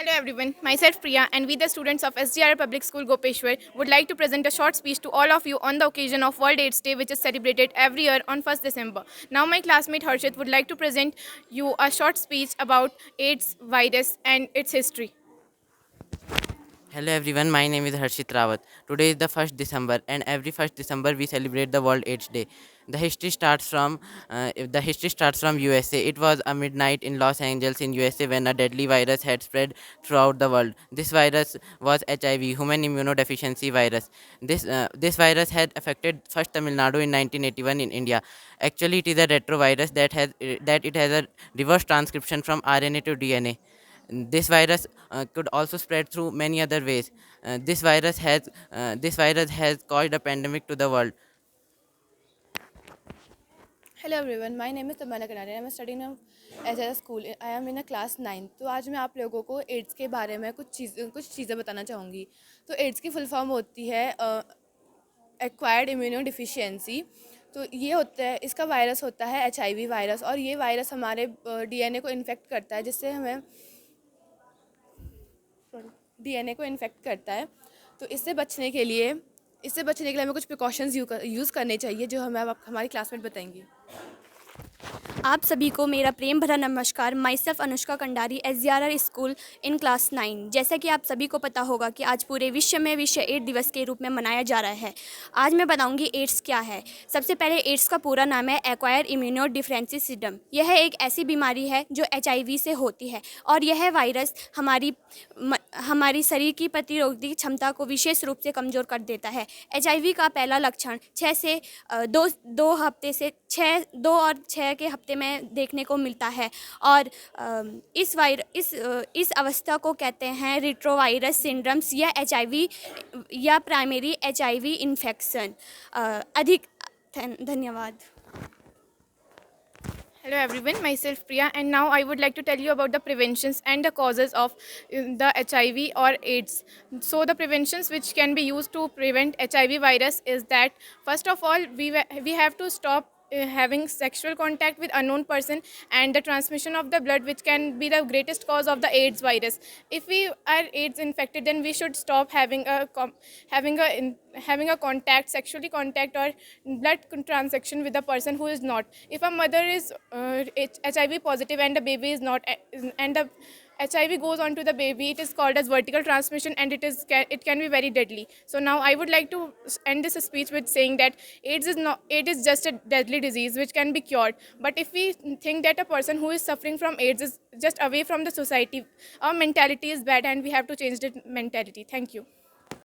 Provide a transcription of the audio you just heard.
Hello everyone, myself Priya and we the students of SGR Public School Gopeshwar would like to present a short speech to all of you on the occasion of World AIDS Day, which is celebrated every year on 1st December. Now my classmate Harshit would like to present you a short speech about AIDS virus and its history. Hello everyone, my name is Harshit Rawat. Today is the 1st December and every 1st December we celebrate the World AIDS Day. The history starts from USA. It was a midnight in Los Angeles in USA when a deadly virus had spread throughout the world. This virus was HIV, human immunodeficiency virus. This virus had affected first Tamil Nadu in 1981 in India. Actually, it is a retrovirus that it has a reverse transcription from RNA to DNA. This virus could also spread through many other ways. This virus has caused a pandemic to the world. Hello everyone, my name is Tamanna Kanade. I am studying as a school. I am in a class 9। तो आज मैं आप लोगों को ads के बारे में कुछ चीज़ें बताना चाहूँगी। तो एड्स की फुल फॉर्म होती है एक्वायर्ड इम्यूनो डिफिशियंसी। तो ये होता है, इसका वायरस होता है HIV वायरस, और ये वायरस हमारे DNA को इन्फेक्ट करता है, जिससे हमें DNA को इन्फेक्ट करता है। तो इससे बचने के लिए हमें कुछ प्रिकॉशंस यूज़ करने चाहिए, जो हमें अब हमारी क्लासमेट बताएंगी। आप सभी को मेरा प्रेम भरा नमस्कार। My self Anushka Kandari, SGR school in class 9। जैसा कि आप सभी को पता होगा कि आज पूरे विश्व में विश्व एड्स दिवस के रूप में मनाया जा रहा है। आज मैं बताऊंगी एड्स क्या है। सबसे पहले एड्स का पूरा नाम है एक्वायर इम्यूनो डिफरेंसी सिंड्रोम। यह एक ऐसी बीमारी है जो HIV से होती है, और यह वायरस हमारी शरीर की प्रतिरोधी क्षमता को विशेष रूप से कमज़ोर कर देता है। HIV का पहला लक्षण 6 से 2 हफ्ते से 2 और 6 के हफ्ते में देखने को मिलता है, और इस अवस्था को कहते हैं रिट्रोवायरस सिंड्रोम्स या HIV या प्राइमरी HIV इन्फेक्शन। अधिक धन्यवाद। Hello everyone, myself Priya and now I would like to tell you about the preventions and the causes of the HIV or AIDS. So the preventions which can be used to prevent HIV virus is that first of all we have to stop having sexual contact with unknown person and the transmission of the blood, which can be the greatest cause of the AIDS virus. If we are AIDS infected, then we should stop having a contact, sexually contact or blood transaction with the person who is not. If a mother is HIV positive and the baby is not, and the HIV goes on to the baby, it is called as vertical transmission, and it can be very deadly. So now I would like to end this speech with saying that AIDS is just a deadly disease which can be cured. But if we think that a person who is suffering from AIDS is just away from the society, our mentality is bad and we have to change that mentality. Thank you.